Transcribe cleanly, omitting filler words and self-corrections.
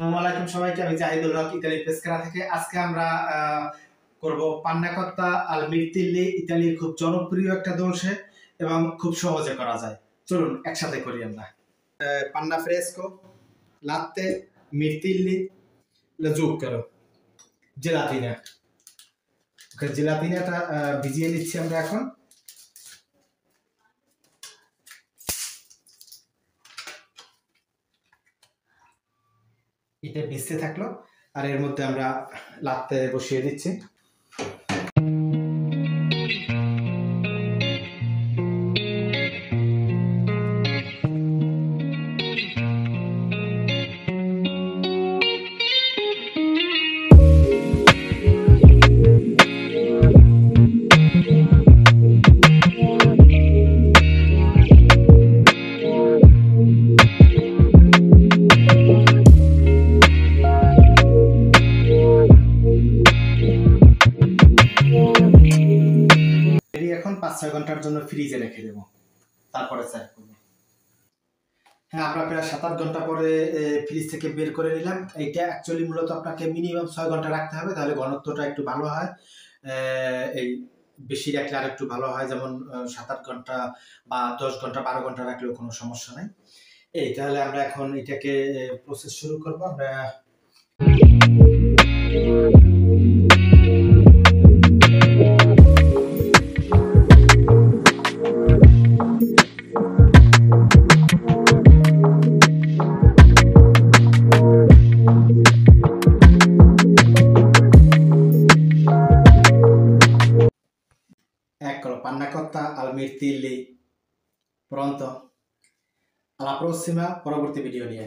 আসসালামু আলাইকুম সবাইকে। আমি জাহিদুল হক, ইতালি পেসকারা থেকে। আজকে আমরা করব পান্না কোত্তা আল মির্তিল্লি। ইতালির খুব জনপ্রিয় একটা দোলসে এবং খুব সহজে করা যায়। চলুন একসাথে করি আমরা। পান্না ফ্রেস্কো, লাত্তে, মির্তিল্লি, জুক্কেরো, জেলাতিনা। জেলাতিনাটা ভিজিয়ে নিচ্ছি আমরা এখন। এটা ভিজতে থাকলো আর এর মধ্যে আমরা লাত্তে বসিয়ে দিচ্ছি। এখন ৫-৬ ঘন্টার জন্য ফ্রিজে রেখে দেবো, তারপরে সার্ভ করবো। হ্যাঁ, আমরা প্রায় ৭-৮ ঘন্টা পরে ফ্রিজ থেকে বের করে নিলাম। এইটা অ্যাকচুয়ালি মূলত আপনাকে মিনিমাম ৬ ঘন্টা রাখতে হবে, তাহলে ঘনত্বটা একটু ভালো হয়। এই বেশি রাখলে আর একটু ভালো হয়, যেমন ৭-৮ ঘন্টা বা ১০ ঘন্টা ১২ ঘন্টা রাখলেও কোনো সমস্যা নেই। এই তাহলে আমরা এখন এটাকে প্রসেস শুরু করবো। আমরা Eccolo, panna cotta al mirtilli pronto. Alla prossima, পরবর্তী ভিডিও নিয়ে।